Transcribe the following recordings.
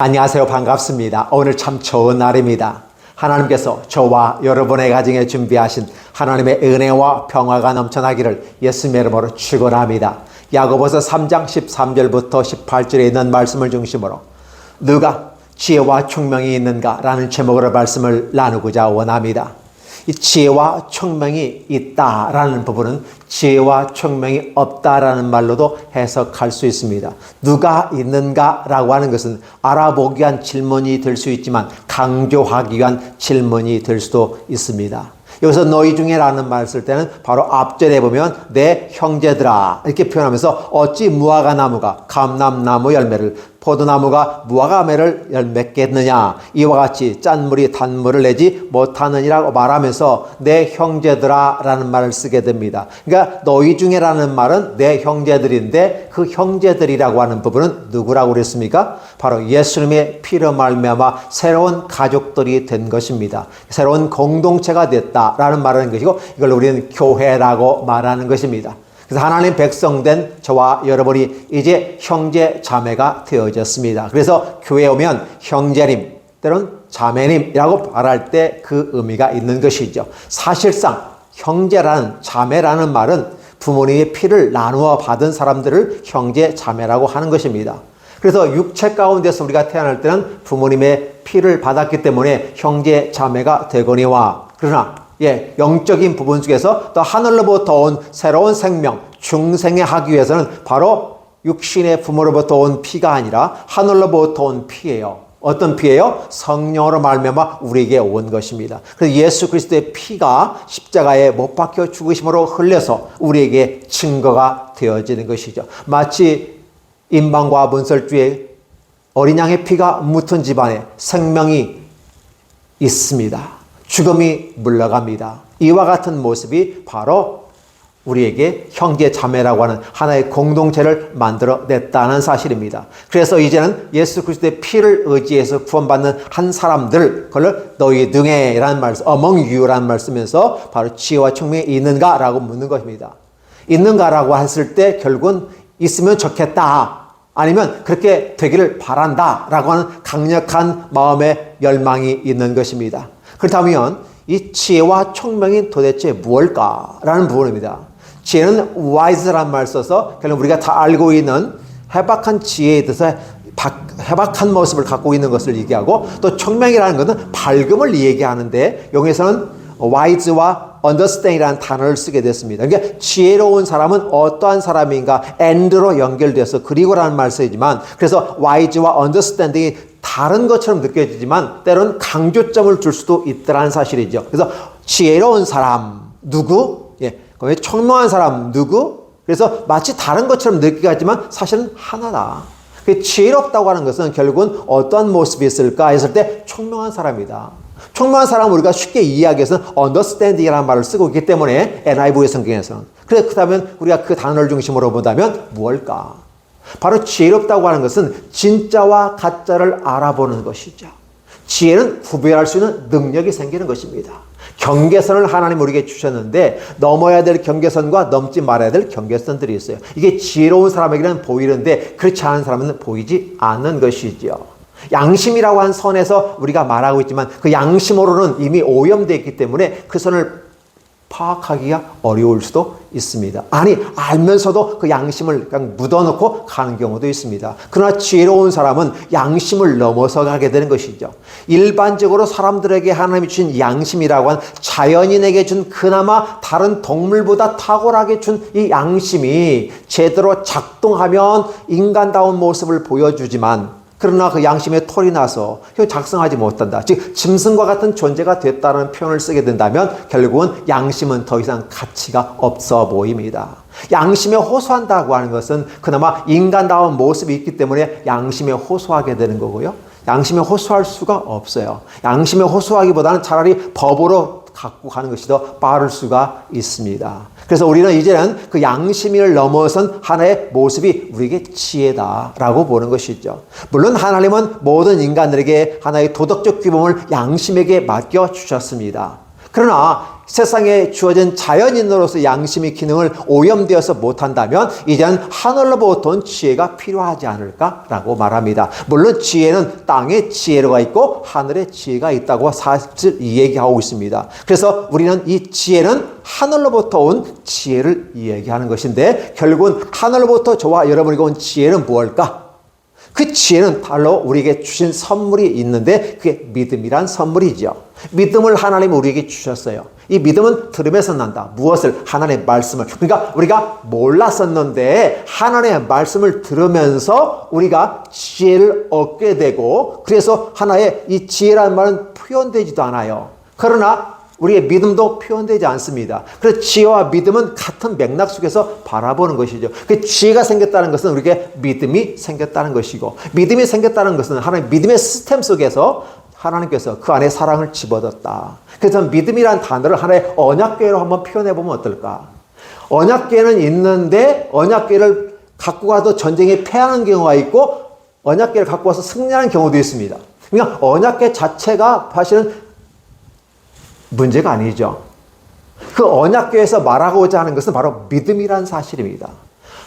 안녕하세요. 반갑습니다. 오늘 참 좋은 날입니다. 하나님께서 저와 여러분의 가정에 준비하신 하나님의 은혜와 평화가 넘쳐나기를 예수님의 이름으로 축원합니다. 야고보서 3장 13절부터 18절에 있는 말씀을 중심으로 누가 지혜와 총명이 있는가? 라는 제목으로 말씀을 나누고자 원합니다. 이 지혜와 총명이 있다라는 부분은 지혜와 총명이 없다라는 말로도 해석할 수 있습니다. 누가 있는가라고 하는 것은 알아보기 위한 질문이 될 수 있지만 강조하기 위한 질문이 될 수도 있습니다. 여기서 너희 중에라는 말을 쓸 때는 바로 앞절에 보면 내 형제들아 이렇게 표현하면서 어찌 무화과 나무가 감람나무 열매를 포도나무가 무화과매를 맺겠느냐 이와 같이 짠물이 단물을 내지 못하느니라고 말하면서 내 형제들아 라는 말을 쓰게 됩니다. 그러니까 너희 중에라는 말은 내 형제들인데 그 형제들이라고 하는 부분은 누구라고 그랬습니까? 바로 예수님의 피로 말미암아 새로운 가족들이 된 것입니다. 새로운 공동체가 됐다라는 말하는 것이고 이걸 우리는 교회라고 말하는 것입니다. 그래서 하나님 백성된 저와 여러분이 이제 형제 자매가 되어졌습니다. 그래서 교회에 오면 형제님 때로는 자매님이라고 말할 때 그 의미가 있는 것이죠. 사실상 형제라는 자매라는 말은 부모님의 피를 나누어 받은 사람들을 형제 자매라고 하는 것입니다. 그래서 육체 가운데서 우리가 태어날 때는 부모님의 피를 받았기 때문에 형제 자매가 되거니와 그러나 영적인 부분 속에서 또 하늘로부터 온 새로운 생명, 중생에 하기 위해서는 바로 육신의 부모로부터 온 피가 아니라 하늘로부터 온 피예요. 어떤 피예요? 성령으로 말미암아 우리에게 온 것입니다. 그래서 예수 그리스도의 피가 십자가에 못 박혀 죽으심으로 흘려서 우리에게 증거가 되어지는 것이죠. 마치 임방과 문설주에 어린 양의 피가 묻은 집안에 생명이 있습니다. 죽음이 물러갑니다. 이와 같은 모습이 바로 우리에게 형제 자매라고 하는 하나의 공동체를 만들어냈다는 사실입니다. 그래서 이제는 예수 그리스도의 피를 의지해서 구원받는 한 사람들, 그걸 너희 등에 라는 말씀, among you라는 말을 쓰면서 바로 지혜와 총명이 있는가라고 묻는 것입니다. 있는가라고 했을 때 결국은 있으면 좋겠다. 아니면 그렇게 되기를 바란다 라고 하는 강력한 마음의 열망이 있는 것입니다. 그렇다면 이 지혜와 총명이 도대체 무엇일까라는 부분입니다. 지혜는 wise라는 말을 써서 결국 우리가 다 알고 있는 해박한 지혜에 대해서 해박한 모습을 갖고 있는 것을 얘기하고 또 총명이라는 것은 밝음을 얘기하는데 여기서는 wise와 understand이라는 단어를 쓰게 됐습니다. 그러니까 지혜로운 사람은 어떠한 사람인가 and로 연결돼서 그리고라는 말을 쓰지만 그래서 wise와 understanding이 다른 것처럼 느껴지지만 때로는 강조점을 줄 수도 있다는 사실이죠. 그래서 지혜로운 사람 누구? 총명한 사람 누구? 그래서 마치 다른 것처럼 느끼게 하지만 사실은 하나다. 지혜롭다고 하는 것은 결국은 어떠한 모습이 있을까 했을 때 총명한 사람이다. 총명한 사람은 우리가 쉽게 이해하기 위해서는 understanding이라는 말을 쓰고 있기 때문에 NIV 성경에서는. 그렇다면 우리가 그 단어를 중심으로 본다면 무엇일까? 바로 지혜롭다고 하는 것은 진짜와 가짜를 알아보는 것이죠. 지혜는 구별할 수 있는 능력이 생기는 것입니다. 경계선을 하나님 우리에게 주셨는데 넘어야 될 경계선과 넘지 말아야 될 경계선들이 있어요. 이게 지혜로운 사람에게는 보이는데 그렇지 않은 사람은 보이지 않는 것이죠. 양심이라고 한 선에서 우리가 말하고 있지만 그 양심으로는 이미 오염되어 있기 때문에 그 선을 파악하기가 어려울 수도 있습니다. 아니 알면서도 그 양심을 그냥 묻어놓고 가는 경우도 있습니다. 그러나 지혜로운 사람은 양심을 넘어서 가게 되는 것이죠. 일반적으로 사람들에게 하나님이 주신 양심이라고 한 자연인에게 준 그나마 다른 동물보다 탁월하게 준 이 양심이 제대로 작동하면 인간다운 모습을 보여주지만 그러나 그 양심에 털이 나서 작성하지 못한다. 즉 짐승과 같은 존재가 됐다는 표현을 쓰게 된다면 결국은 양심은 더 이상 가치가 없어 보입니다. 양심에 호소한다고 하는 것은 그나마 인간다운 모습이 있기 때문에 양심에 호소하게 되는 거고요. 양심에 호소할 수가 없어요. 양심에 호소하기보다는 차라리 법으로 갖고 가는 것이 더 빠를 수가 있습니다. 그래서 우리는 이제는 그 양심을 넘어선 하나의 모습이 우리에게 지혜다라고 보는 것이죠. 물론 하나님은 모든 인간들에게 하나의 도덕적 규범을 양심에게 맡겨주셨습니다. 그러나 세상에 주어진 자연인으로서 양심의 기능을 오염되어서 못한다면 이제는 하늘로부터 온 지혜가 필요하지 않을까라고 말합니다. 물론 지혜는 땅의 지혜가 있고 하늘의 지혜가 있다고 사실 얘기하고 있습니다. 그래서 우리는 이 지혜는 하늘로부터 온 지혜를 얘기하는 것인데 결국은 하늘로부터 저와 여러분에게 온 지혜는 무엇일까? 그 지혜는 바로 우리에게 주신 선물이 있는데 그게 믿음이란 선물이죠. 믿음을 하나님이 우리에게 주셨어요. 이 믿음은 들음에서 난다. 무엇을? 하나님의 말씀을. 그러니까 우리가 몰랐었는데 하나님의 말씀을 들으면서 우리가 지혜를 얻게 되고 그래서 하나의 이 지혜라는 말은 표현되지도 않아요. 그러나 우리의 믿음도 표현되지 않습니다. 그래서 지혜와 믿음은 같은 맥락 속에서 바라보는 것이죠. 그 지혜가 생겼다는 것은 우리에게 믿음이 생겼다는 것이고 믿음이 생겼다는 것은 하나님 믿음의 시스템 속에서 하나님께서 그 안에 사랑을 집어넣었다. 그래서 믿음이란 단어를 하나의 언약궤로 한번 표현해 보면 어떨까? 언약궤는 있는데 언약궤를 갖고 가도 전쟁에 패하는 경우가 있고 언약궤를 갖고 와서 승리하는 경우도 있습니다. 그러니까 언약궤 자체가 사실은 문제가 아니죠. 그 언약궤에서 말하고자 하는 것은 바로 믿음이란 사실입니다.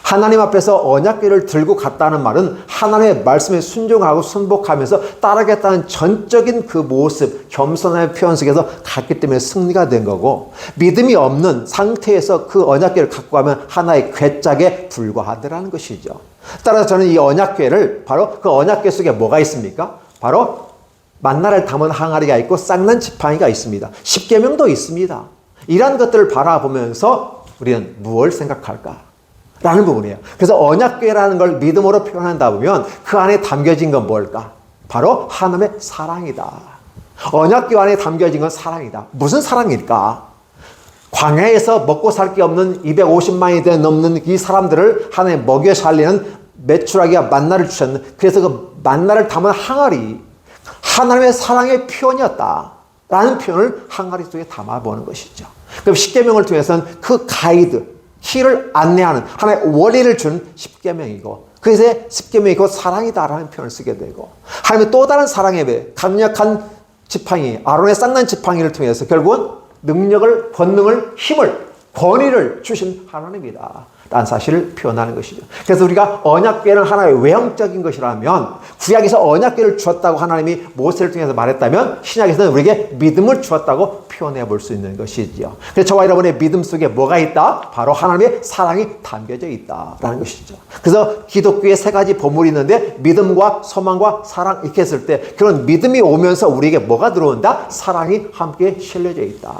하나님 앞에서 언약궤를 들고 갔다는 말은 하나님의 말씀에 순종하고 순복하면서 따르겠다는 전적인 그 모습, 겸손의 표현 속에서 갔기 때문에 승리가 된 거고 믿음이 없는 상태에서 그 언약궤를 갖고 가면 하나의 괴짝에 불과하더라는 것이죠. 따라서 저는 이 언약궤를 바로 그 언약궤 속에 뭐가 있습니까? 바로 만나를 담은 항아리가 있고 쌍난 지팡이가 있습니다. 십계명도 있습니다. 이러한 것들을 바라보면서 우리는 무엇을 생각할까? 라는 부분이에요. 그래서 언약궤라는 걸 믿음으로 표현한다 보면 그 안에 담겨진 건 뭘까? 바로 하나님의 사랑이다. 언약궤 안에 담겨진 건 사랑이다. 무슨 사랑일까? 광야에서 먹고 살 게 없는 250만이 넘는 이 사람들을 하나님 먹여 살리는 메추라기와 만나를 주셨는 그래서 그 만나를 담은 항아리 하나님의 사랑의 표현이었다라는 표현을 항아리 속에 담아보는 것이죠. 그럼 십계명을 통해서는 그 가이드, 키를 안내하는 하나의 원리를 준 십계명이고 그래서 십계명이 곧 사랑이다라는 표현을 쓰게 되고 하나님의 또 다른 사랑에 대해 강력한 지팡이, 아론의 쌍난 지팡이를 통해서 결국은 능력을, 권능을, 힘을, 권위를 주신 하나님이다 라는 사실을 표현하는 것이죠. 그래서 우리가 언약궤는 하나의 외형적인 것이라면 구약에서 언약궤를 주었다고 하나님이 모세를 통해서 말했다면 신약에서는 우리에게 믿음을 주었다고 표현해 볼 수 있는 것이죠. 그래서 저와 여러분의 믿음 속에 뭐가 있다? 바로 하나님의 사랑이 담겨져 있다라는 것이죠. 그래서 기독교에 세 가지 보물이 있는데 믿음과 소망과 사랑 이렇게 했을 때 그런 믿음이 오면서 우리에게 뭐가 들어온다? 사랑이 함께 실려져 있다.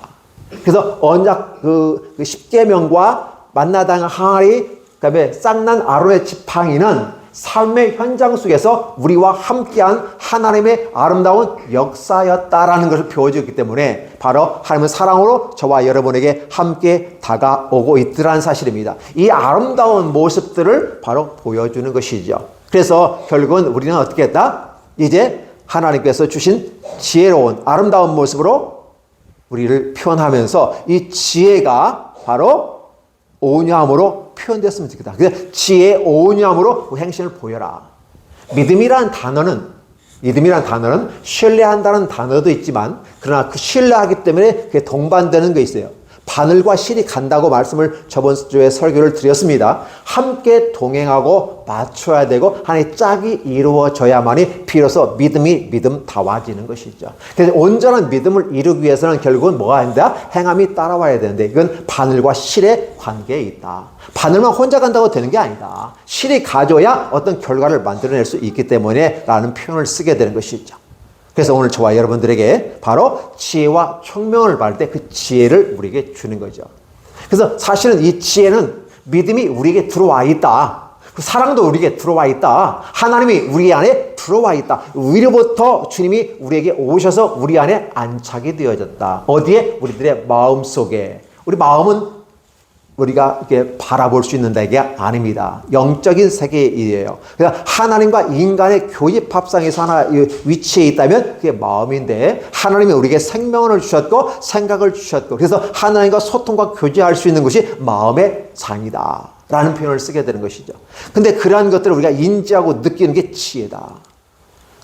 그래서 언약 그 십계명과 만나당 항아리, 그다음에 쌍난 아론의 지팡이는 삶의 현장 속에서 우리와 함께한 하나님의 아름다운 역사였다라는 것을 보여주기 때문에 바로 하나님의 사랑으로 저와 여러분에게 함께 다가오고 있더라는 사실입니다. 이 아름다운 모습들을 바로 보여주는 것이죠. 그래서 결국은 우리는 어떻게 했다? 이제 하나님께서 주신 지혜로운 아름다운 모습으로 우리를 표현하면서 이 지혜가 바로 온유함으로 표현됐으면 좋겠다. 그래서 지혜의 온유함으로 행실을 보여라. 믿음이라는 단어는 신뢰한다는 단어도 있지만 그러나 그 신뢰하기 때문에 그게 동반되는 게 있어요. 바늘과 실이 간다고 말씀을 저번 주에 설교를 드렸습니다. 함께 동행하고 맞춰야 되고 하나의 짝이 이루어져야만이 비로소 믿음다워지는 것이죠. 그래서 온전한 믿음을 이루기 위해서는 결국은 뭐가 된다? 행함이 따라와야 되는데 이건 바늘과 실의 관계에 있다. 바늘만 혼자 간다고 되는 게 아니다. 실이 가져야 어떤 결과를 만들어낼 수 있기 때문에 라는 표현을 쓰게 되는 것이죠. 그래서 오늘 저와 여러분들에게 바로 지혜와 총명을 말할 때 그 지혜를 우리에게 주는 거죠. 그래서 사실은 이 지혜는 믿음이 우리에게 들어와 있다. 그 사랑도 우리에게 들어와 있다. 하나님이 우리 안에 들어와 있다. 위로부터 주님이 우리에게 오셔서 우리 안에 안착이 되어졌다. 어디에? 우리들의 마음 속에. 우리 마음은 우리가 이렇게 바라볼 수 있는 게 아닙니다. 영적인 세계이에요. 그러니까 하나님과 인간의 교집 합상에서 하나 위치에 있다면 그게 마음인데 하나님이 우리에게 생명을 주셨고 생각을 주셨고 그래서 하나님과 소통과 교제할 수 있는 것이 마음의 장이다 라는 표현을 쓰게 되는 것이죠. 근데 그러한 것들을 우리가 인지하고 느끼는 게 지혜다.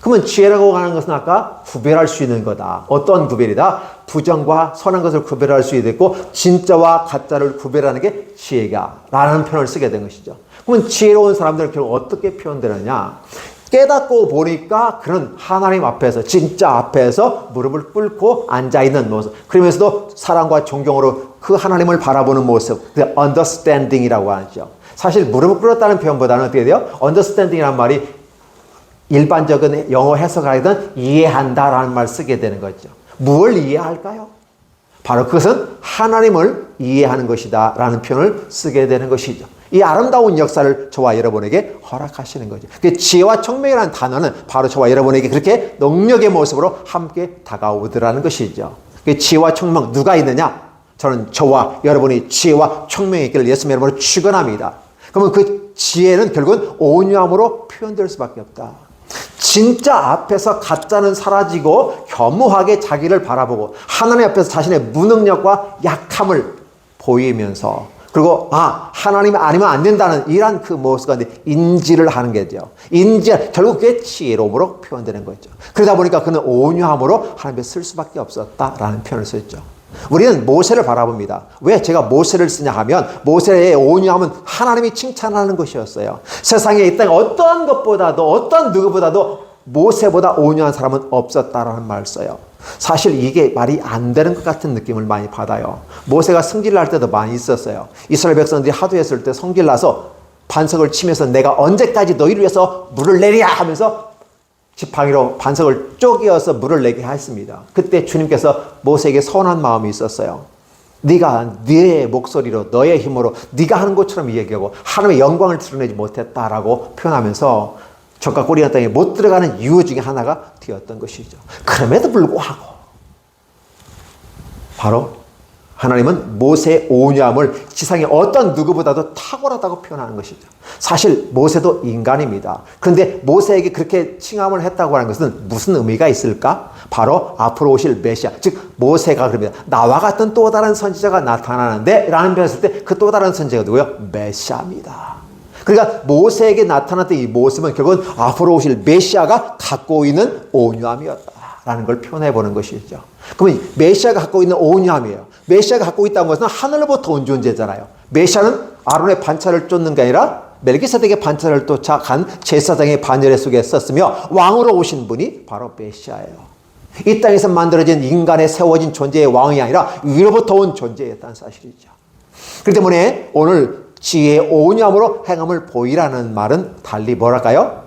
그러면 지혜라고 하는 것은 아까 구별할 수 있는 거다. 어떤 구별이다? 부정과 선한 것을 구별할 수 있고 진짜와 가짜를 구별하는 게 지혜가 라는 표현을 쓰게 된 것이죠. 그러면 지혜로운 사람들은 결국 어떻게 표현되느냐? 깨닫고 보니까 그런 하나님 앞에서 진짜 앞에서 무릎을 꿇고 앉아있는 모습, 그러면서도 사랑과 존경으로 그 하나님을 바라보는 모습, 그 understanding이라고 하죠. 사실 무릎을 꿇었다는 표현보다는 어떻게 돼요? understanding이라는 말이 일반적인 영어 해석하든 이해한다라는 말 쓰게 되는 거죠. 무엇을 이해할까요? 바로 그것은 하나님을 이해하는 것이다 라는 표현을 쓰게 되는 것이죠. 이 아름다운 역사를 저와 여러분에게 허락하시는 거죠. 지혜와 청명이라는 단어는 바로 저와 여러분에게 그렇게 능력의 모습으로 함께 다가오더라는 것이죠. 지혜와 청명 누가 있느냐? 저는 저와 여러분이 지혜와 청명이 있기를 예수님 이름으로 축원합니다. 그러면 그 지혜는 결국은 온유함으로 표현될 수밖에 없다. 진짜 앞에서 가짜는 사라지고 겸허하게 자기를 바라보고 하나님 앞에서 자신의 무능력과 약함을 보이면서 그리고 하나님이 아니면 안 된다는 이런 그 모습 가운데 인지를 하는 게죠. 결국 그게 지혜로움으로 표현되는 거죠. 그러다 보니까 그는 온유함으로 하나님께 쓸 수밖에 없었다라는 표현을 썼죠. 우리는 모세를 바라봅니다. 왜 제가 모세를 쓰냐 하면 모세의 온유함은 하나님이 칭찬하는 것이었어요. 세상에 이 땅에 어떠한 것보다도 어떤 누구보다도 모세보다 온유한 사람은 없었다라는 말을 써요. 사실 이게 말이 안 되는 것 같은 느낌을 많이 받아요. 모세가 성질을 할 때도 많이 있었어요. 이스라엘 백성들이 하도했을 때 성질 나서 반석을 치면서 내가 언제까지 너희를 위해서 물을 내리야 하면서 지팡이로 반석을 쪼개어서 물을 내게 했습니다. 그때 주님께서 모세에게 선한 마음이 있었어요. 네가 네 목소리로 너의 힘으로 네가 하는 것처럼 얘기하고 하나님의 영광을 드러내지 못했다라고 표현하면서 적과 꼬리한 땅에 못 들어가는 이유 중에 하나가 되었던 것이죠. 그럼에도 불구하고 바로 하나님은 모세의 온유함을 지상의 어떤 누구보다도 탁월하다고 표현하는 것이죠. 사실 모세도 인간입니다. 그런데 모세에게 그렇게 칭함을 했다고 하는 것은 무슨 의미가 있을까? 바로 앞으로 오실 메시아, 즉 모세가 그럽니다. 나와 같은 또 다른 선지자가 나타나는데 라는 표현을 했을 때 그 또 다른 선지자가 누구예요? 메시아입니다. 그러니까 모세에게 나타났던 이 모습은 결국은 앞으로 오실 메시아가 갖고 있는 온유함이었다라는 걸 표현해 보는 것이죠. 그러면 메시아가 갖고 있는 온유함이에요. 메시아가 갖고 있다는 것은 하늘로부터 온 존재잖아요. 메시아는 아론의 반차를 쫓는 게 아니라 멜기세덱의 반차를 쫓아간 제사장의 반열 속에 썼으며 왕으로 오신 분이 바로 메시아예요. 이 땅에서 만들어진 인간의 세워진 존재의 왕이 아니라 위로부터 온 존재였다는 사실이죠. 그렇기 때문에 오늘 지혜의 온유함으로 행함을 보이라는 말은 달리 뭐랄까요?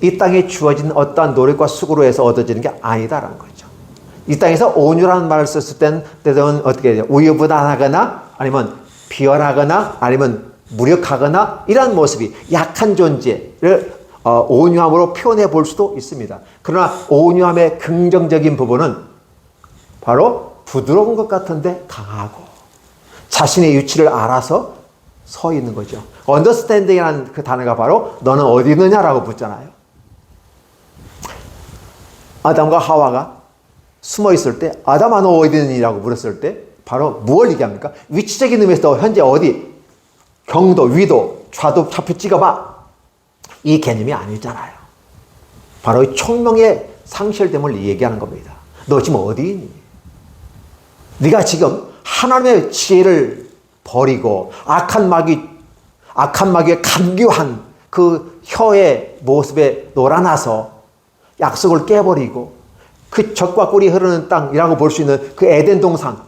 이 땅에 주어진 어떠한 노력과 수고로 해서 얻어지는 게 아니다라는 거죠. 이 땅에서 온유라는 말을 썼을 때는 어떻게 해야 돼요? 우유부단하거나 아니면 비열하거나 아니면 무력하거나 이런 모습이 약한 존재를 온유함으로 표현해 볼 수도 있습니다. 그러나 온유함의 긍정적인 부분은 바로 부드러운 것 같은데 강하고 자신의 위치를 알아서 서 있는 거죠. understanding이라는 그 단어가 바로 너는 어디 있느냐라고 묻잖아요. 아담과 하와가 숨어 있을 때 아담아 너 어디 있느냐고 물었을 때 바로 무엇을 얘기합니까? 위치적인 의미에서 현재 어디? 경도, 위도, 좌도 좌표 찍어봐. 이 개념이 아니잖아요. 바로 이 총명의 상실됨을 얘기하는 겁니다. 너 지금 어디 있니? 네가 지금 하나님의 지혜를 버리고 악한 마귀에 감교한 그 혀의 모습에 놀아나서 약속을 깨버리고 그 젖과 꿀이 흐르는 땅이라고 볼 수 있는 그 에덴 동산,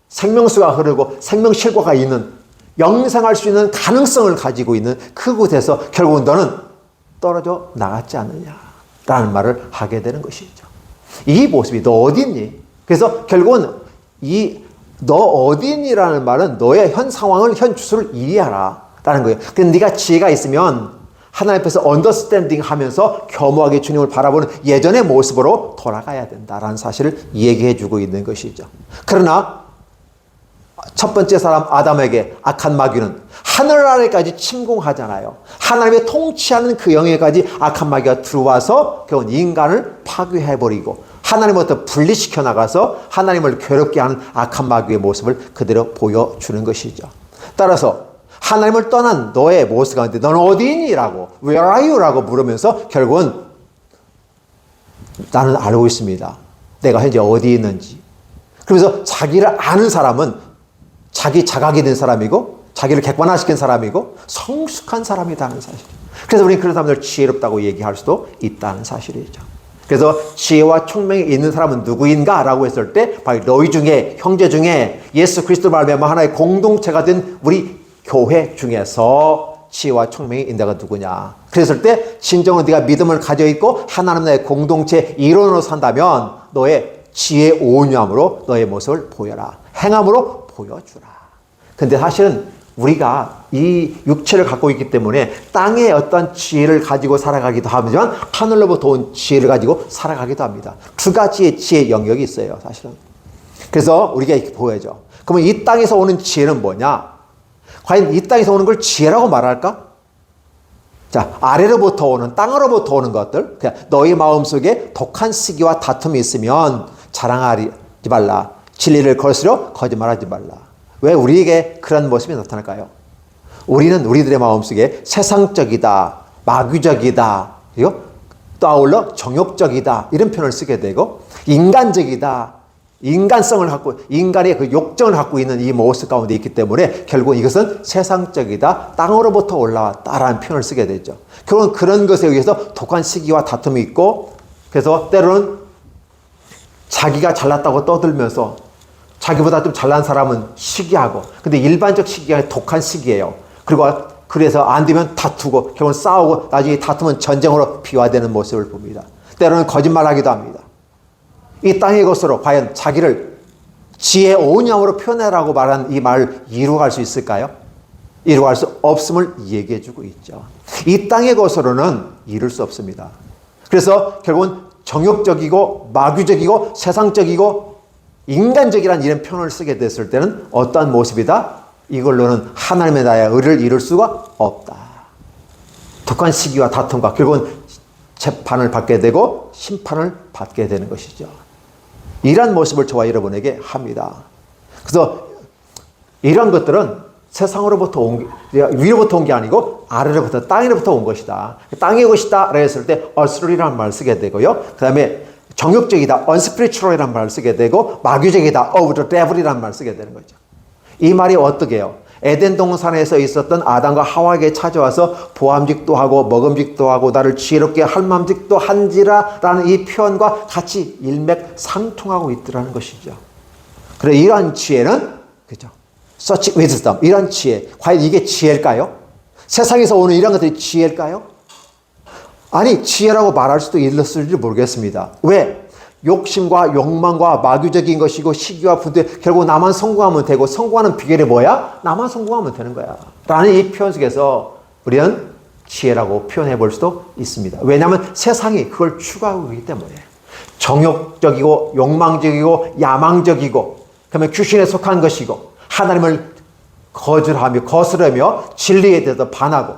생명수가 흐르고 생명실과가 있는 영생할 수 있는 가능성을 가지고 있는 그곳에서 결국은 너는 떨어져 나갔지 않느냐라는 말을 하게 되는 것이죠. 이 모습이 너 어디 있니? 그래서 결국은 이 너 어디 있니라는 말은 너의 현 상황을 현 주소를 이해하라 라는 거예요. 근데 네가 지혜가 있으면 하나님 앞에서 언더스탠딩 하면서 겸허하게 주님을 바라보는 예전의 모습으로 돌아가야 된다라는 사실을 얘기해 주고 있는 것이죠. 그러나 첫 번째 사람 아담에게 악한 마귀는 하늘 아래까지 침공하잖아요. 하나님의 통치하는 그 영역까지 악한 마귀가 들어와서 결국 인간을 파괴해버리고 하나님부터 분리시켜 나가서 하나님을 괴롭게 하는 악한 마귀의 모습을 그대로 보여주는 것이죠. 따라서 하나님을 떠난 너의 모습 가운데 너는 어디 있니? 라고 Where are you? 라고 물으면서 결국은 나는 알고 있습니다. 내가 현재 어디 있는지. 그러면서 자기를 아는 사람은 자기 자각이 된 사람이고 자기를 객관화시킨 사람이고 성숙한 사람이라는 사실. 그래서 우리는 그런 사람들을 지혜롭다고 얘기할 수도 있다는 사실이죠. 그래서 지혜와 총명이 있는 사람은 누구인가? 라고 했을 때 바로 너희 중에, 형제 중에 예수 그리스도를 말미암아 하나의 공동체가 된 우리 교회 중에서 지혜와 총명이 있는 자가 누구냐? 그랬을 때 진정으로 네가 믿음을 가져 있고 하나님 나라의 공동체 일원으로 산다면 너의 지혜 온유함으로 너의 모습을 보여라. 행함으로 보여주라. 근데 사실은 우리가 이 육체를 갖고 있기 때문에 땅의 어떤 지혜를 가지고 살아가기도 하지만 하늘로부터 온 지혜를 가지고 살아가기도 합니다. 두 가지의 지혜 영역이 있어요, 사실은. 그래서 우리가 이렇게 보여줘. 그러면 이 땅에서 오는 지혜는 뭐냐? 과연 이 땅에서 오는 걸 지혜라고 말할까? 자, 아래로부터 오는, 땅으로부터 오는 것들. 그냥 너희 마음속에 독한 시기와 다툼이 있으면 자랑하지 말라. 진리를 거스려 거짓말하지 말라. 왜 우리에게 그런 모습이 나타날까요? 우리는 우리들의 마음속에 세상적이다, 마귀적이다, 그리고 또 아울러 정욕적이다 이런 표현을 쓰게 되고 인간적이다, 인간성을 갖고 인간의 그 욕정을 갖고 있는 이 모습 가운데 있기 때문에 결국 이것은 세상적이다, 땅으로부터 올라왔다라는 표현을 쓰게 되죠. 결국은 그런 것에 의해서 독한 시기와 다툼이 있고 그래서 때로는 자기가 잘났다고 떠들면서 자기보다 좀 잘난 사람은 시기하고 근데 일반적 시기가 독한 시기예요. 그리고 그래서 안 되면 다투고 결국은 싸우고 나중에 다투면 전쟁으로 비화되는 모습을 봅니다. 때로는 거짓말하기도 합니다. 이 땅의 것으로 과연 자기를 지혜 온유함으로 표현하라고 말한 이 말을 이루어갈 수 있을까요? 이루어갈 수 없음을 얘기해주고 있죠. 이 땅의 것으로는 이룰 수 없습니다. 그래서 결국은 정욕적이고 마귀적이고 세상적이고 인간적이란 이런 표현을 쓰게 됐을 때는 어떠한 모습이다? 이걸로는 하나님의 나라의 의를 이룰 수가 없다. 독한 시기와 다툼과 결국은 재판을 받게 되고 심판을 받게 되는 것이죠. 이러한 모습을 저와 여러분에게 합니다. 그래서 이런 것들은 세상으로부터 위로부터 온 게 아니고 아래로부터 땅으로부터 온 것이다. 땅의 것이다 라고 했을 때 earthly라는 말을 쓰게 되고요. 그 다음에 정욕적이다, unspiritual이라는 말을 쓰게 되고 마귀적이다, of the devil이라는 말을 쓰게 되는 거죠. 이 말이 어떻게 해요? 에덴 동산에서 있었던 아담과 하와에게 찾아와서 보암직도 하고 먹음직도 하고 나를 지혜롭게 할 맘직도 한지라 라는 이 표현과 같이 일맥상통하고 있더라는 것이죠. 그래 이러한 지혜는 그죠? such wisdom, 이런 지혜. 과연 이게 지혜일까요? 세상에서 오는 이런 것들이 지혜일까요? 아니 지혜라고 말할 수도 있을지 모르겠습니다. 왜? 욕심과 욕망과 마귀적인 것이고 시기와 분투 결국 나만 성공하면 되고 성공하는 비결이 뭐야? 나만 성공하면 되는 거야 라는 이 표현 속에서 우리는 지혜라고 표현해 볼 수도 있습니다. 왜냐하면 세상이 그걸 추구하고 있기 때문에 정욕적이고 욕망적이고 야망적이고 그러면 귀신에 속한 것이고 하나님을 거절하며 거스르며 진리에 대해서 반하고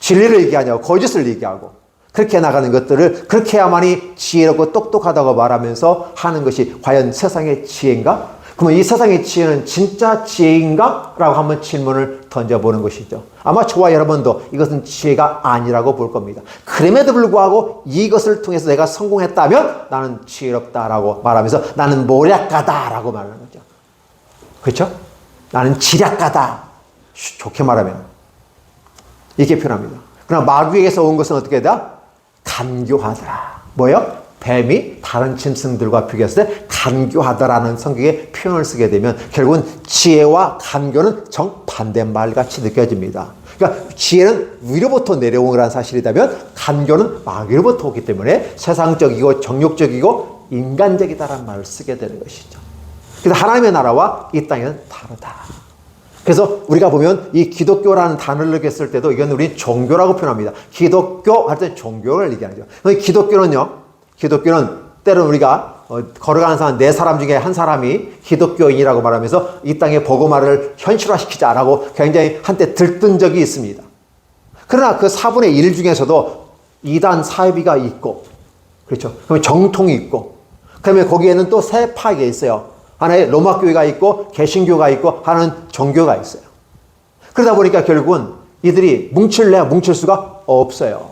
진리를 얘기하냐고 거짓을 얘기하고 그렇게 나가는 것들을 그렇게 해야만이 지혜롭고 똑똑하다고 말하면서 하는 것이 과연 세상의 지혜인가? 그러면 이 세상의 지혜는 진짜 지혜인가? 라고 한번 질문을 던져보는 것이죠. 아마 저와 여러분도 이것은 지혜가 아니라고 볼 겁니다. 그럼에도 불구하고 이것을 통해서 내가 성공했다면 나는 지혜롭다라고 말하면서 나는 모략가다라고 말하는 거죠. 그렇죠? 나는 지략가다. 좋게 말하면 이렇게 표현합니다. 그러나 마귀에게서 온 것은 어떻게 되다? 간교하더라. 뭐요? 뱀이 다른 짐승들과 비교했을 때 간교하다라는 성경의 표현을 쓰게 되면 결국은 지혜와 간교는 정반대말같이 느껴집니다. 그러니까 지혜는 위로부터 내려온 거라는 사실이라면 간교는 마귀로부터 오기 때문에 세상적이고 정욕적이고 인간적이다라는 말을 쓰게 되는 것이죠. 그래서 하나님의 나라와 이 땅에는 다르다. 그래서 우리가 보면 이 기독교라는 단어를 했을 때도 이건 우리 종교라고 표현합니다. 기독교 할 때 종교를 얘기하죠. 기독교는 때로는 우리가 걸어가는 사람 네 사람 중에 한 사람이 기독교인이라고 말하면서 이 땅의 복음화를 현실화시키자라고 굉장히 한때 들뜬 적이 있습니다. 그러나 그 4분의 1 중에서도 이단 사이비가 있고 그렇죠. 그러면 정통이 있고 그다음에 거기에는 또 세 파가 있어요. 하나의 로마 교회가 있고 개신교가 있고 하나는 종교가 있어요. 그러다 보니까 결국은 이들이 뭉칠 수가 없어요.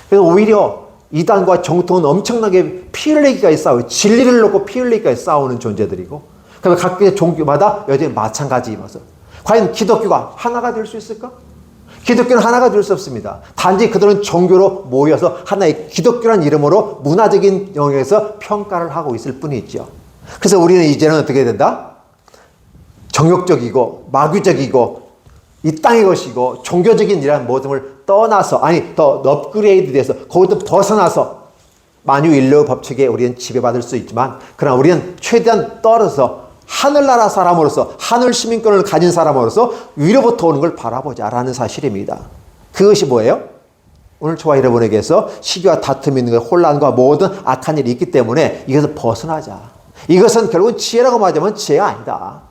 그래서 오히려 이단과 정통은 엄청나게 피 흘리기까지 싸워요. 진리를 놓고 피 흘리기까지 싸우는 존재들이고, 그다음에 각국의 종교마다 여전히 마찬가지이면서 과연 기독교가 하나가 될 수 있을까? 기독교는 하나가 될 수 없습니다. 단지 그들은 종교로 모여서 하나의 기독교란 이름으로 문화적인 영역에서 평가를 하고 있을 뿐이죠. 그래서 우리는 이제는 어떻게 된다? 정욕적이고 마귀적이고 이 땅의 것이고 종교적인 이러한 모든 걸 떠나서, 아니 더 업그레이드 돼서 거기서 벗어나서 만유인류 법칙에 우리는 지배받을 수 있지만, 그러나 우리는 최대한 떨어져서 하늘나라 사람으로서, 하늘 시민권을 가진 사람으로서 위로부터 오는 걸 바라보자라는 사실입니다. 그것이 뭐예요? 오늘 저와 여러분에게서 시기와 다툼이 있는 것, 혼란과 모든 악한 일이 있기 때문에 이것을 벗어나자. 이것은 결국은 지혜라고 말하자면 지혜가 아니다.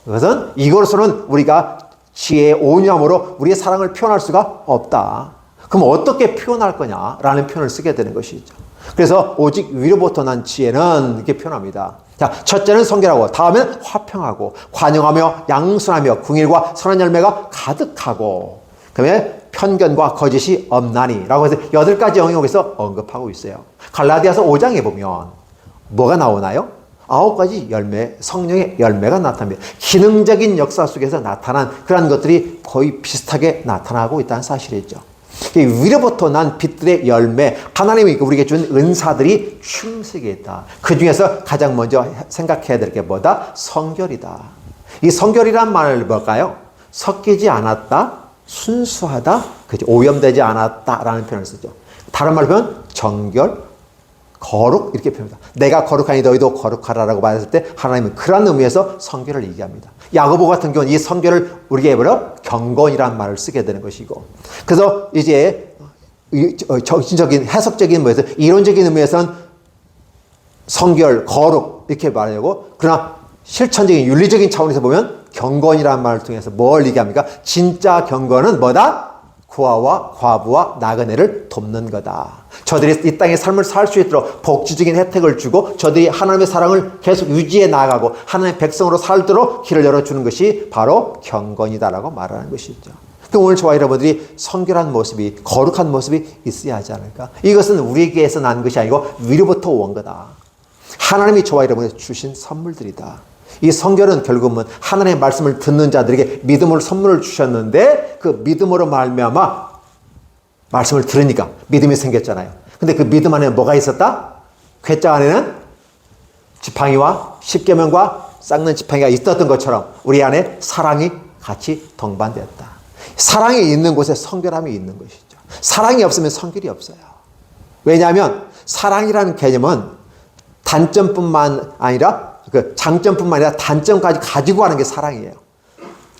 그것은 이것으로는 우리가 지혜의 온유함으로 우리의 사랑을 표현할 수가 없다. 그럼 어떻게 표현할 거냐라는 표현을 쓰게 되는 것이죠. 그래서 오직 위로부터 난 지혜는 이렇게 표현합니다. 자, 첫째는 성결하고, 다음에는 화평하고, 관용하며 양순하며 궁일과 선한 열매가 가득하고, 그다음에 편견과 거짓이 없나니 라고 해서 8가지 영역에서 언급하고 있어요. 갈라디아서 5장에 보면 뭐가 나오나요? 9가지 열매, 성령의 열매가 나타납니다. 기능적인 역사 속에서 나타난 그런 것들이 거의 비슷하게 나타나고 있다는 사실이죠. 위로부터 난 빛들의 열매, 하나님이 우리에게 준 은사들이 충색이 있다. 그 중에서 가장 먼저 생각해야 될 게 뭐다? 성결이다. 이 성결이란 말을 뭘까요? 섞이지 않았다, 순수하다, 오염되지 않았다라는 표현을 쓰죠. 다른 말로 하면 정결, 거룩 이렇게 표현합니다. 내가 거룩하니 너희도 거룩하라라고 말했을 때 하나님은 그런 의미에서 성결을 얘기합니다. 야고보 같은 경우는 이 성결을 우리에게 경건이라는 말을 쓰게 되는 것이고, 그래서 이제 정신적인 해석적인 의미에서, 이론적인 의미에서는 성결, 거룩 이렇게 말하고, 그러나 실천적인 윤리적인 차원에서 보면 경건이라는 말을 통해서 뭘 얘기합니까? 진짜 경건은 뭐다? 고아와 과부와 나그네를 돕는 거다. 저들이 이 땅의 삶을 살 수 있도록 복지적인 혜택을 주고 저들이 하나님의 사랑을 계속 유지해 나가고 하나님의 백성으로 살도록 길을 열어주는 것이 바로 경건이다라고 말하는 것이죠. 그럼 오늘 저와 여러분들이 성결한 모습이, 거룩한 모습이 있어야 하지 않을까? 이것은 우리에게서 난 것이 아니고 위로부터 온 거다. 하나님이 저와 여러분에게 주신 선물들이다. 이 성결은 결국은 하나님의 말씀을 듣는 자들에게 믿음을 선물을 주셨는데, 그 믿음으로 말미암아 말씀을 들으니까 믿음이 생겼잖아요. 근데 그 믿음 안에 뭐가 있었다? 궤장 안에는 지팡이와 십계명과 깎는 지팡이가 있었던 것처럼 우리 안에 사랑이 같이 동반되었다. 사랑이 있는 곳에 성결함이 있는 것이죠. 사랑이 없으면 성결이 없어요. 왜냐하면 사랑이라는 개념은 단점뿐만 아니라, 그 장점뿐만 아니라 단점까지 가지고 가는 게 사랑이에요.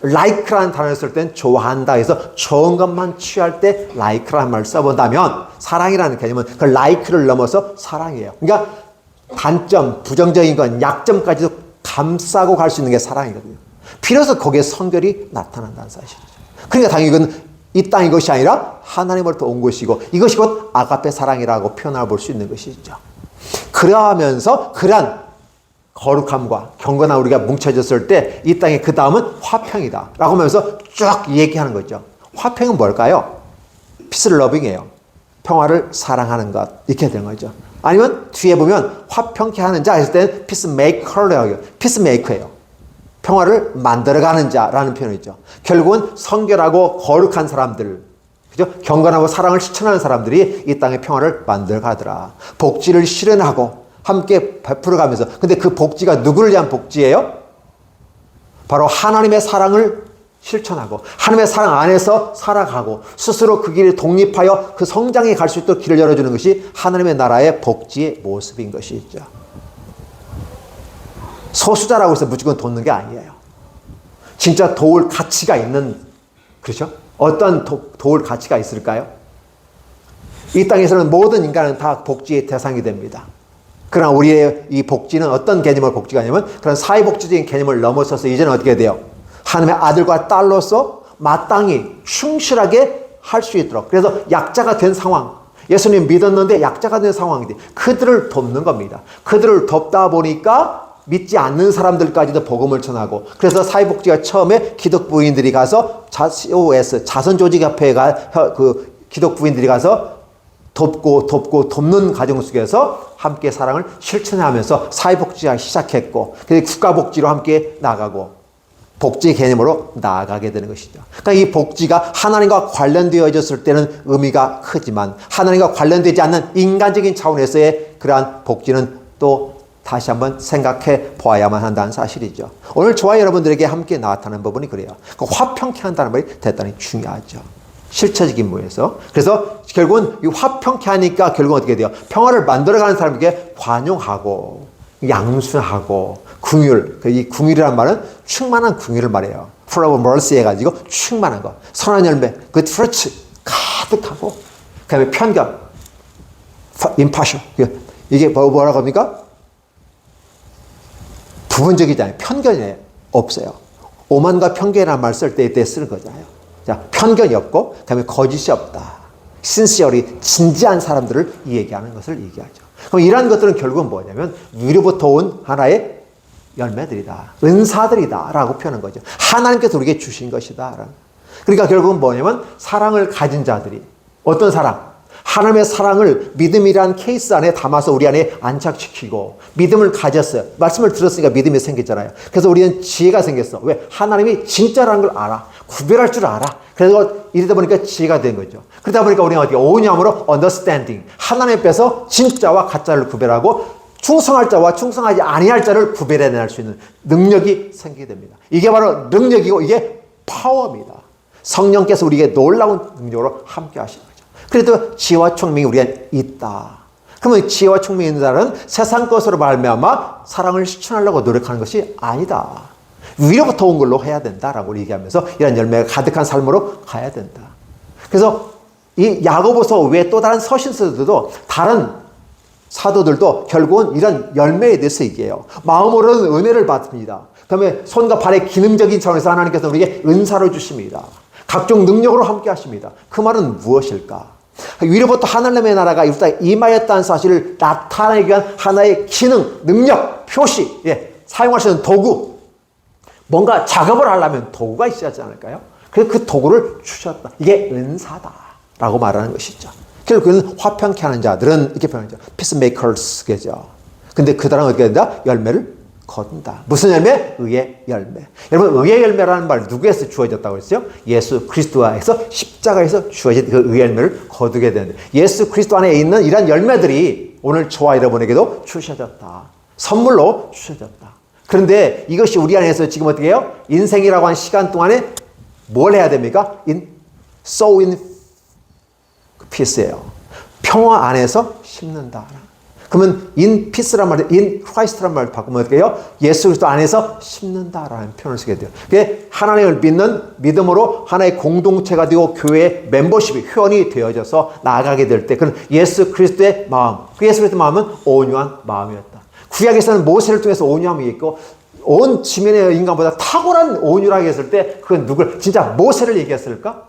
like라는 단어를 쓸 땐 좋아한다 해서 좋은 것만 취할 때 like라는 말을 써본다면, 사랑이라는 개념은 그 like를 넘어서 사랑이에요. 그러니까 단점, 부정적인 건 약점까지도 감싸고 갈 수 있는 게 사랑이거든요. 비로소 거기에 성결이 나타난다는 사실이죠. 그러니까 당연히 이건 이 땅의 것이 아니라 하나님으로부터 온 것이고, 이것이 곧 아가페 사랑이라고 표현해 볼 수 있는 것이죠. 그러하면서 그러한 거룩함과 경건한 우리가 뭉쳐졌을 때 이 땅의 그 다음은 화평이다 라고 하면서 쭉 얘기하는 거죠. 화평은 뭘까요? Peace loving이에요. 평화를 사랑하는 것, 이렇게 되는 거죠. 아니면 뒤에 보면 화평케 하는 자 했을 때는 peacemaker예요. peacemaker예요. 평화를 만들어가는 자라는 표현이죠. 결국은 성결하고 거룩한 사람들, 그죠? 경건하고 사랑을 실천하는 사람들이 이 땅의 평화를 만들어가더라. 복지를 실현하고 함께 베풀어가면서, 근데 그 복지가 누구를 위한 복지예요? 바로 하나님의 사랑을 실천하고 하나님의 사랑 안에서 살아가고 스스로 그 길을 독립하여 그 성장에 갈 수 있도록 길을 열어주는 것이 하나님의 나라의 복지의 모습인 것이죠. 소수자라고 해서 무조건 돕는 게 아니에요. 진짜 도울 가치가 있는, 그렇죠? 어떤 도울 가치가 있을까요? 이 땅에서는 모든 인간은 다 복지의 대상이 됩니다. 그러나 우리의 이 복지는 어떤 개념을 복지가 아니면 그런 사회복지적인 개념을 넘어서서 이제는 어떻게 돼요? 하나님의 아들과 딸로서 마땅히 충실하게 할 수 있도록, 그래서 약자가 된 상황, 예수님 믿었는데 약자가 된 상황인데 그들을 돕는 겁니다. 그들을 돕다 보니까 믿지 않는 사람들까지도 복음을 전하고, 그래서 사회복지가 처음에 기독부인들이 가서 COS 자선조직협회가 그 기독부인들이 가서 돕는 가정 속에서 함께 사랑을 실천하면서 사회복지하기 시작했고, 그래서 국가복지로 함께 나가고 복지 개념으로 나아가게 되는 것이죠. 그러니까 이 복지가 하나님과 관련되어졌을 때는 의미가 크지만 하나님과 관련되지 않는 인간적인 차원에서의 그러한 복지는 또 다시 한번 생각해 보아야만 한다는 사실이죠. 오늘 저와 여러분들에게 함께 나타나는 부분이 그래요. 화평케 한다는 말이 대단히 중요하죠. 실체적인 부분에서. 그래서 결국은 이 화평케 하니까 결국은 어떻게 돼요? 평화를 만들어가는 사람에게 관용하고 양수하고 긍휼. 이 긍휼이라는 말은 충만한 긍휼을 말해요. full of mercy 해가지고 충만한 거. 선한 열매, good fruits 가득하고, 그 다음에 편견, impartial. 이게 뭐라고 합니까? 부분적이잖아요. 편견이 없어요. 오만과 편견이라는 말 쓸 때 쓰는 거잖아요. 자, 편견이 없고, 그 다음에 거짓이 없다. sincerely, 진지한 사람들을 얘기하는 것을 얘기하죠. 그럼 이러한 것들은 결국은 뭐냐면, 위로부터 온 하나의 열매들이다. 은사들이다. 라고 표현한 거죠. 하나님께서 우리에게 주신 것이다. 그러니까 결국은 뭐냐면, 사랑을 가진 자들이, 어떤 사랑? 하나님의 사랑을 믿음이란 케이스 안에 담아서 우리 안에 안착시키고 믿음을 가졌어요. 말씀을 들었으니까 믿음이 생겼잖아요. 그래서 우리는 지혜가 생겼어. 왜? 하나님이 진짜라는 걸 알아. 구별할 줄 알아. 그래서 이러다 보니까 지혜가 된 거죠. 그러다 보니까 우리가 어떻게 오냐므로 understanding. 하나님 앞에서 진짜와 가짜를 구별하고 충성할 자와 충성하지 아니할 자를 구별해낼 수 있는 능력이 생기게 됩니다. 이게 바로 능력이고 이게 파워입니다. 성령께서 우리에게 놀라운 능력으로 함께 하시는 거죠. 그래도 지혜와 총명이 우리에 있다. 그러면 지혜와 총명이 있는 자는 세상 것으로 말미암아 사랑을 실천하려고 노력하는 것이 아니다. 위로부터 온 걸로 해야 된다라고 얘기하면서 이런 열매가 가득한 삶으로 가야 된다. 그래서 이 야고보서 외에 또 다른 서신서들도 다른 사도들도 결국은 이런 열매에 대해서 얘기해요. 마음으로는 은혜를 받습니다. 그 다음에 손과 발의 기능적인 차원에서 하나님께서 우리에게 은사를 주십니다. 각종 능력으로 함께 하십니다. 그 말은 무엇일까? 위로부터 하나님의 나라가 임하였다는 사실을 나타내기 위한 하나의 기능, 능력, 표시, 사용할 수 있는 도구. 뭔가 작업을 하려면 도구가 있어야 하지 않을까요? 그래서 그 도구를 주셨다. 이게 은사다라고 말하는 것이죠. 결국은 화평케 하는 자들은 이렇게 표현하죠. peacemakers겠죠. 근데 그 다음은 어떻게 된다? 열매를 거둔다. 무슨 열매? 의의 열매. 여러분, 의의 열매라는 말 누구에서 주어졌다고 했어요? 예수 그리스도에서 십자가에서 주어진 그 의의 열매를 거두게 되는데, 예수 그리스도 안에 있는 이런 열매들이 오늘 저와 여러분에게도 주셔졌다. 선물로 주셔졌다. 그런데 이것이 우리 안에서 지금 어떻게 해요? 인생이라고 하는 시간 동안에 뭘 해야 됩니까? sow in peace예요. 평화 안에서 심는다. 그러면 in peace란 말이 in Christ란 말을 바꾸면 어떻게 해요? 예수 그리스도 안에서 심는다라는 표현을 쓰게 돼요. 그게 하나님을 믿는 믿음으로 하나의 공동체가 되고 교회의 멤버십이 회원이 되어져서 나아가게 될 때 그는 예수 그리스도의 마음, 그 예수 그리스도의 마음은 온유한 마음이었다. 구약에서는 모세를 통해서 온유함이 있고 온 지면의 인간보다 탁월한 온유라고 했을 때 그건 누굴 진짜 모세를 얘기했을까?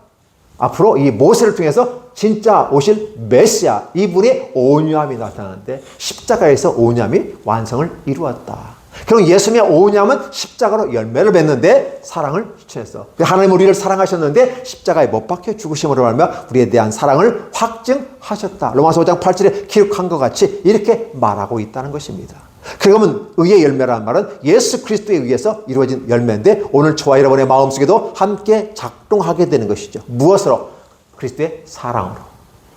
앞으로 이 모세를 통해서 진짜 오실 메시아, 이분의 온유함이 나타나는데 십자가에서 온유함이 완성을 이루었다. 결국 예수님의 온유함은 십자가로 열매를 맺는데 사랑을 실천했어. 하나님 우리를 사랑하셨는데 십자가에 못 박혀 죽으심으로 말미암아 우리에 대한 사랑을 확증하셨다. 로마서 5장 8절에 기록한 것 같이 이렇게 말하고 있다는 것입니다. 그러면 의의 열매라는 말은 예수 그리스도에 의해서 이루어진 열매인데 오늘 저와 여러분의 마음속에도 함께 작동하게 되는 것이죠. 무엇으로? 그리스도의 사랑으로.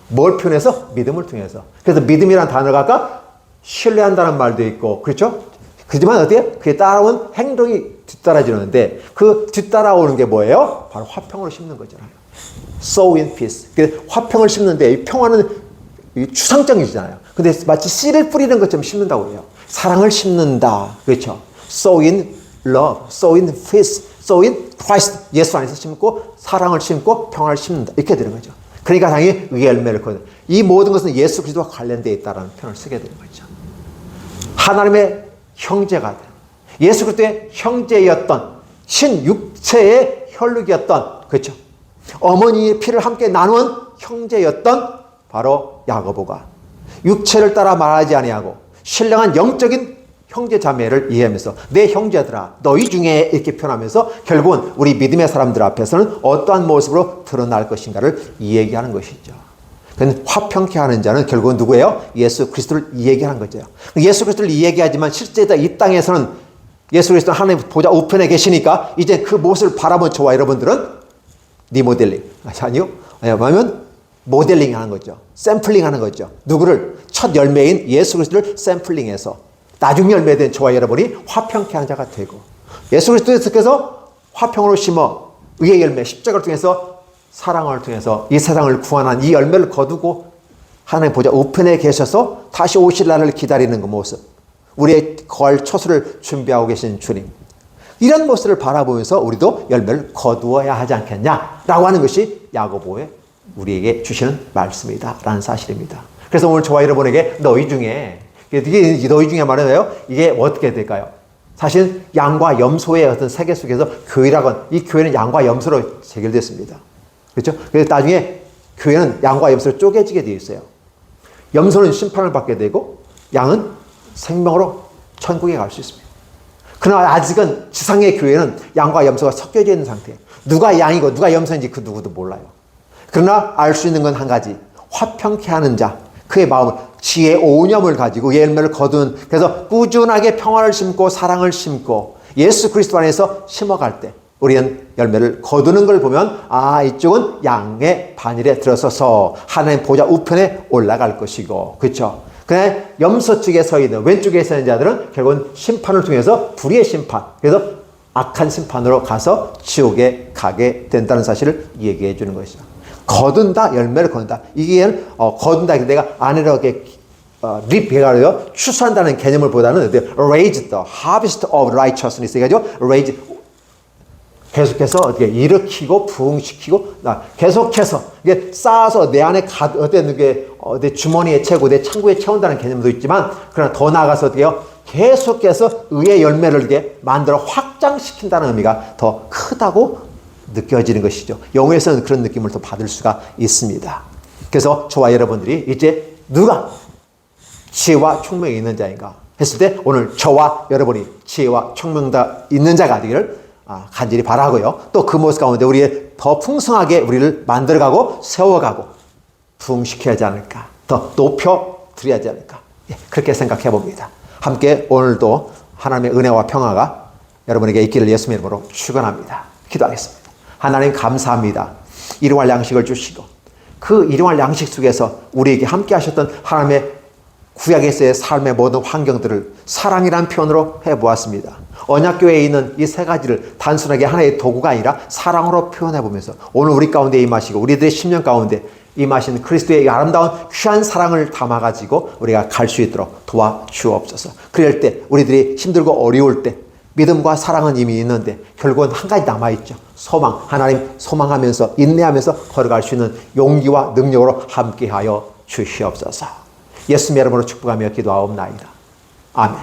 뭘 표현해서? 믿음을 통해서. 그래서 믿음이라는 단어가 아까 신뢰한다는 말도 있고 그렇죠? 그렇지만 어때요? 그에 따라온 행동이 뒤따라지는데 그 뒤따라오는 게 뭐예요? 바로 화평을 심는 거잖아요. sow in peace. 화평을 심는데 이 평화는 추상적이잖아요. 근데 마치 씨를 뿌리는 것처럼 심는다고 해요. 사랑을 심는다. 그렇죠? sow in love, sow in peace, sow in Christ. 예수 안에서 심고 사랑을 심고 평화를 심는다. 이렇게 되는 거죠. 그러니까 당연히 의의 열매를 거둔다. 이 모든 것은 예수 그리스도와 관련되어 있다는 표현을 쓰게 되는 거죠. 하나님의 형제가 된 예수 그리스도의 형제였던 신육체의 혈육이었던 그렇죠? 어머니의 피를 함께 나누은 형제였던 바로 야고보가 육체를 따라 말하지 아니하고 신령한 영적인 형제 자매를 이해하면서 내 형제들아 너희 중에 이렇게 표현하면서 결국은 우리 믿음의 사람들 앞에서는 어떠한 모습으로 드러날 것인가를 이야기하는 것이죠. 그건 화평케 하는 자는 결국은 누구예요? 예수 그리스도를 이야기하는 거죠. 예수 그리스도를 이야기하지만 실제 이 땅에서는 예수 그리스도는 하나님 보좌 우편에 계시니까 이제 그 모습을 바라본 저와 여러분들은 리모델링, 아니요? 뭐냐면 모델링 하는 거죠. 샘플링 하는 거죠. 누구를? 첫 열매인 예수 그리스도를 샘플링해서 나중 열매된 저와 여러분이 화평케 하는 자가 되고, 예수 그리스도께서 화평으로 심어 의의 열매 십자가를 통해서 사랑을 통해서 이 세상을 구원한 이 열매를 거두고 하나님 보좌 우편에 계셔서 다시 오실 날을 기다리는 그 모습, 우리의 거할 처소를 준비하고 계신 주님, 이런 모습을 바라보면서 우리도 열매를 거두어야 하지 않겠냐라고 하는 것이 야고보의 우리에게 주시는 말씀이다라는 사실입니다. 그래서 오늘 저와 여러분에게 너희 중에 말이에요. 이게 어떻게 될까요? 사실 양과 염소의 어떤 세계 속에서 교회라고 하는, 이 교회는 양과 염소로 체결됐습니다. 그렇죠? 그래서 나중에 교회는 양과 염소로 쪼개지게 되어 있어요. 염소는 심판을 받게 되고 양은 생명으로 천국에 갈 수 있습니다. 그러나 아직은 지상의 교회는 양과 염소가 섞여져 있는 상태예요. 누가 양이고 누가 염소인지 그 누구도 몰라요. 그러나 알 수 있는 건 한 가지, 화평케 하는 자, 그의 마음을, 지혜 오념을 가지고 열매를 거두는, 그래서 꾸준하게 평화를 심고 사랑을 심고 예수 그리스도 안에서 심어갈 때 우리는 열매를 거두는 걸 보면, 아, 이쪽은 양의 반열에 들어서서 하나님 보좌 우편에 올라갈 것이고, 그렇죠? 그냥 염소 측에 서 있는, 왼쪽에 서 있는 자들은 결국은 심판을 통해서 불의의 심판, 그래서 악한 심판으로 가서 지옥에 가게 된다는 사실을 얘기해 주는 것이죠. 거둔다, 열매를 거둔다. 이게 거둔다, 내가 안으로 이렇게 립해가지고 추수한다는 개념을 보다는 raise the harvest of righteousness 해가지고 raise, 계속해서 어떻게 일으키고 부흥시키고, 계속해서 이게 쌓아서 내 안에 내 주머니에 채고 내 창고에 채운다는 개념도 있지만, 그러나 더 나아가서 어떻게요? 계속해서 의의 열매를 이렇게 만들어 확장시킨다는 의미가 더 크다고 느껴지는 것이죠. 영어에서는 그런 느낌을 더 받을 수가 있습니다. 그래서 저와 여러분들이 이제 누가 지혜와 총명이 있는 자인가 했을 때, 오늘 저와 여러분이 지혜와 총명다 있는 자가 되기를 간절히 바라고요. 또 그 모습 가운데 우리의 더 풍성하게 우리를 만들어가고 세워가고 부흥시켜야 하지 않을까, 더 높여드려야 하지 않을까, 그렇게 생각해 봅니다. 함께 오늘도 하나님의 은혜와 평화가 여러분에게 있기를 예수님의 이름으로 축원합니다. 기도하겠습니다. 하나님 감사합니다. 일용할 양식을 주시고 그 일용할 양식 속에서 우리에게 함께 하셨던 하나님의 구약에서의 삶의 모든 환경들을 사랑이라는 표현으로 해보았습니다. 언약교회에 있는 이 세 가지를 단순하게 하나의 도구가 아니라 사랑으로 표현해보면서 오늘 우리 가운데 임하시고 우리들의 심령 가운데 임하신 그리스도의 아름다운 귀한 사랑을 담아가지고 우리가 갈 수 있도록 도와주옵소서. 그럴 때 우리들이 힘들고 어려울 때 믿음과 사랑은 이미 있는데 결국은 한 가지 남아있죠. 소망. 하나님 소망하면서 인내하면서 걸어갈 수 있는 용기와 능력으로 함께하여 주시옵소서. 예수님의 이름으로 축복하며 기도하옵나이다. 아멘.